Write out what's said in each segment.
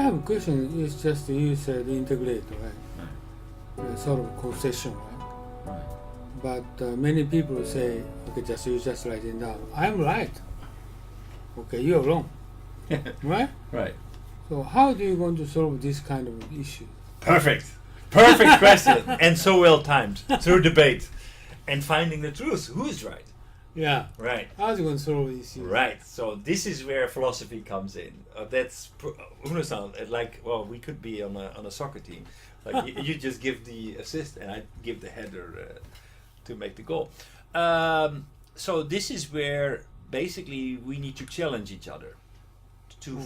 have a question. It's just you said integrate, right? Right. Sort of concession, right? Right. But many people say, okay, you just write it down. I'm right. Okay, you're wrong, right? Right. So how do you going to solve this kind of issue? Perfect question, and so well timed through debate and finding the truth. Who is right? Yeah. Right. How are you going to solve this issue? Right. So this is where philosophy comes in. That's Uno-san. Like, well, we could be on a soccer team. Like you just give the assist, and I give the header to make the goal. So this is where basically we need to challenge each other to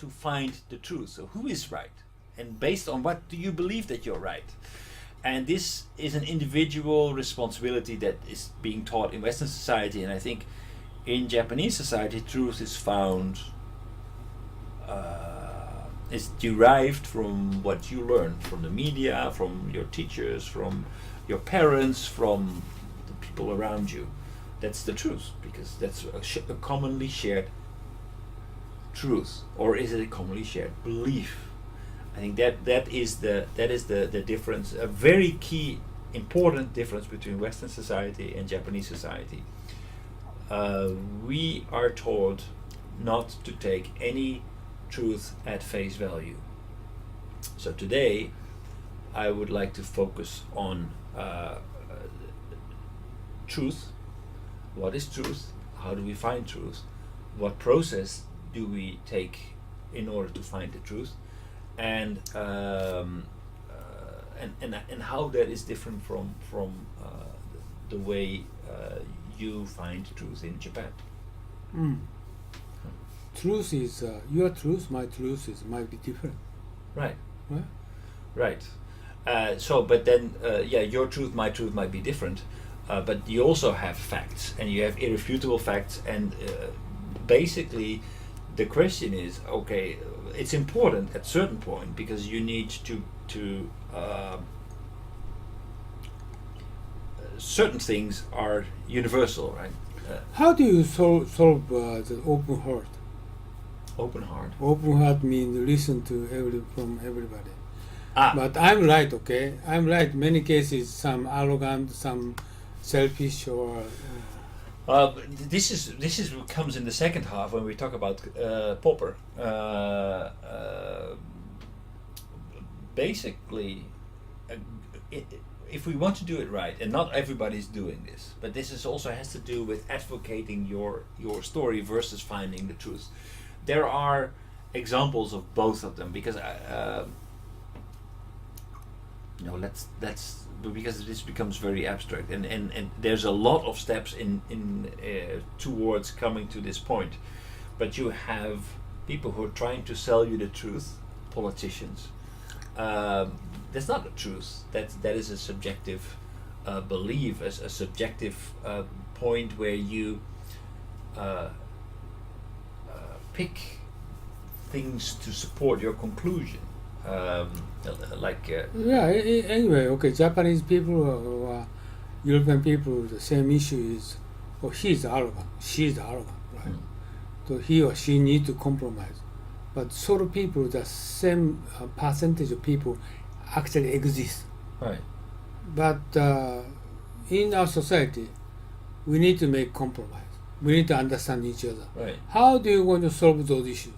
find the truth. So who is right? And based on what do you believe that you're right? And this is an individual responsibility that is being taught in Western society, and I think in Japanese society truth is found, is derived from what you learn from the media, from your teachers, from your parents, from the people around you. That's the truth, because that's a commonly shared truth. Or is it a commonly shared belief? I think that is the difference, a very key, important difference between Western society and Japanese society. We are taught not to take any truth at face value. So today, I would like to focus on truth. What is truth? How do we find truth? What process do we take in order to find the truth? And how that is different from the way you find truth in Japan. Truth is your truth. My truth might be different. Right. Right. Right. But then, your truth, my truth might be different. But you also have facts, and you have irrefutable facts, and basically, the question is, okay, it's important at certain point because you need to certain things are universal, right? How do you solve the open heart? Open heart. Open heart means listen to from everybody. Ah. But I'm right, okay? I'm right. Many cases, some arrogant, some selfish, or. This is what comes in the second half when we talk about Popper. Basically, if we want to do it right, and not everybody's doing this, but this is also has to do with advocating your story versus finding the truth. There are examples of both of them because because this becomes very abstract, and there's a lot of steps in towards coming to this point. But you have people who are trying to sell you the truth, politicians. That's not the truth. That is a subjective belief, a subjective point where you pick things to support your conclusion. Anyway, okay, Japanese people or European people, the same issue is, he's arrogant, she's arrogant, right? So he or she need to compromise. But sort of people, the same percentage of people actually exist. Right. But in our society, we need to make compromise. We need to understand each other. Right. How do you want to solve those issues?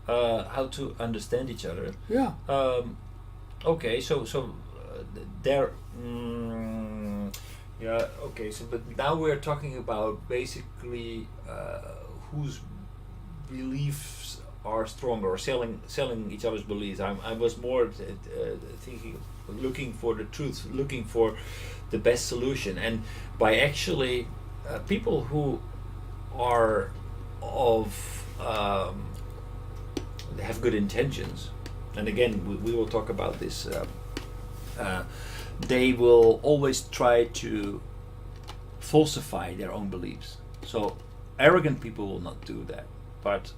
How to understand each other. Yeah. Okay. So there. Yeah. Okay. So, but now we're talking about basically whose beliefs are stronger, or selling each other's beliefs. I was more thinking, looking for the truth, looking for the best solution, and by actually people who are they have good intentions, and again we will talk about this. They will always try to falsify their own beliefs. So arrogant people will not do that, but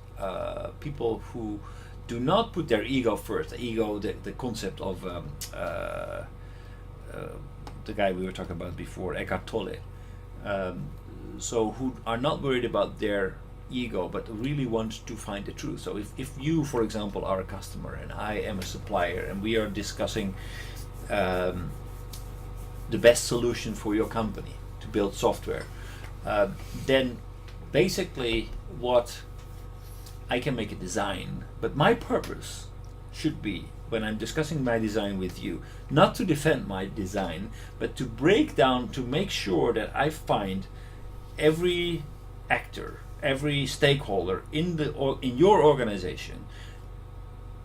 people who do not put their ego first, the concept of the guy we were talking about before, Eckhart Tolle. So who are not worried about their ego, but really want to find the truth. So if you, for example, are a customer and I am a supplier and we are discussing the best solution for your company to build software, then basically what I can make a design, but my purpose should be, when I'm discussing my design with you, not to defend my design, but to break down, to make sure that I find every actor, every stakeholder in your organization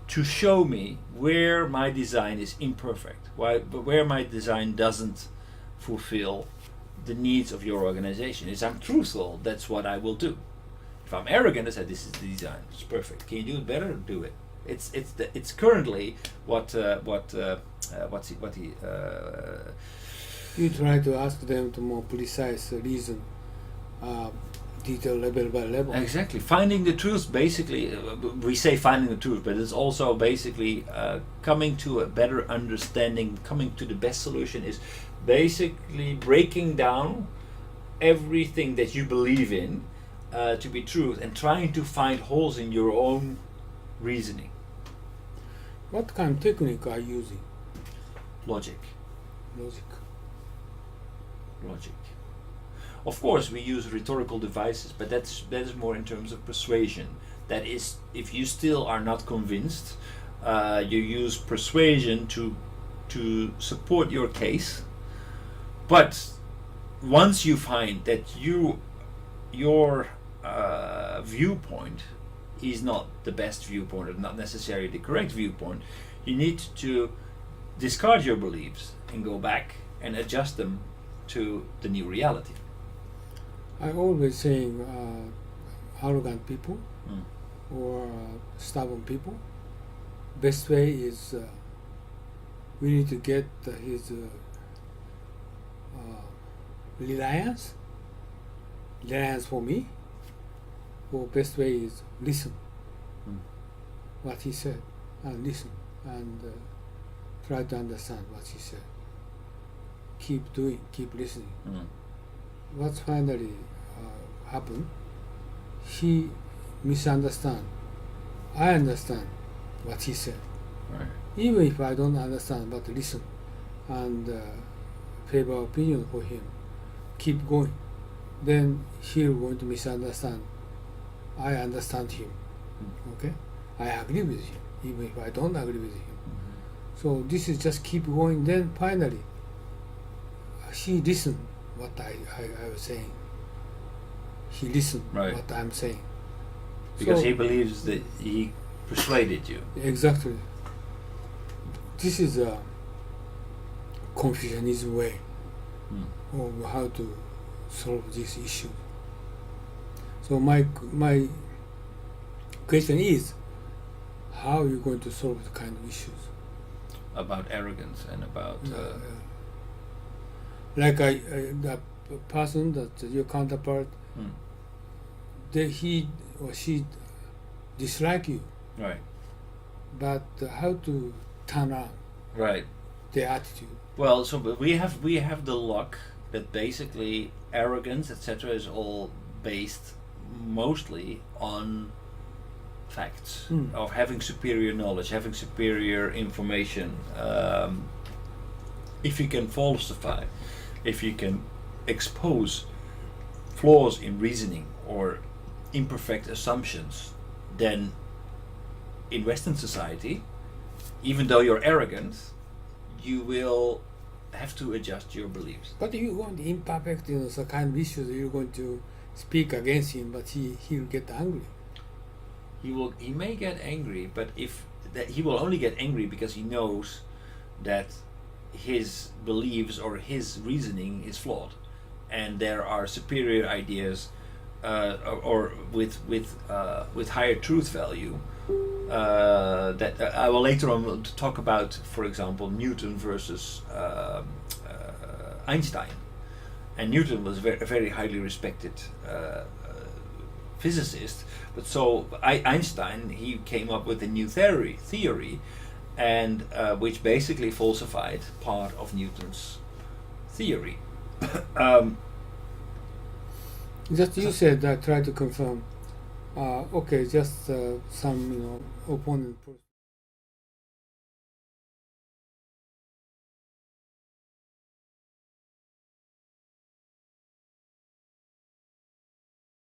to show me where my design is imperfect, where my design doesn't fulfill the needs of your organization. If I'm truthful, that's what I will do. If I'm arrogant, I say this is the design, it's perfect. Can you do it better? Do it. It's currently what he. You try to ask them to more precise reason, detail level by level. Exactly, finding the truth. Basically, we say finding the truth, but it's also basically coming to a better understanding. Coming to the best solution is basically breaking down everything that you believe in to be truth, and trying to find holes in your own reasoning. What kind of technique are you using? Logic. Logic. Of course, we use rhetorical devices, but that is more in terms of persuasion. That is, if you still are not convinced, you use persuasion to support your case. But once you find that your viewpoint is not the best viewpoint, or not necessarily the correct viewpoint, you need to discard your beliefs and go back and adjust them to the new reality. I always saying arrogant people or stubborn people, best way is we need to get his reliance for me, or best way is listen what he said, and listen and try to understand what he said. Keep doing, keep listening. What's finally happened, he misunderstand, I understand what he said. Right. Even if I don't understand, but listen and favor opinion for him, keep going, then he's going to misunderstand, I understand him. Okay, I agree with him even if I don't agree with him. So this is just keep going, then finally he listened what I was saying, he listened Right. what I'm saying, Because so, he believes that he persuaded you. exactly. This is a Confucianism way of how to solve this issue. So my question is, how are you going to solve the kind of issues? About arrogance and about Like the person that your counterpart, he or she dislike you, right. but how to turn around Right. their attitude? Well, so but we have the luck that basically arrogance, etc., is all based mostly on facts of having superior knowledge, having superior information. If you can falsify, if you can expose flaws in reasoning or imperfect assumptions, then in Western society, even though you're arrogant, you will have to adjust your beliefs. But you want imperfect, some kind of issues, you're going to speak against him, but he'll get angry. He may get angry, but he will only get angry because he knows that his beliefs or his reasoning is flawed, and there are superior ideas or with higher truth value that I will later on talk about. For example, Newton versus Einstein, and Newton was a very highly respected physicist, but so Einstein, he came up with a new theory, and which basically falsified part of Newton's theory. Just you said, I tried to confirm, okay, just some opponent.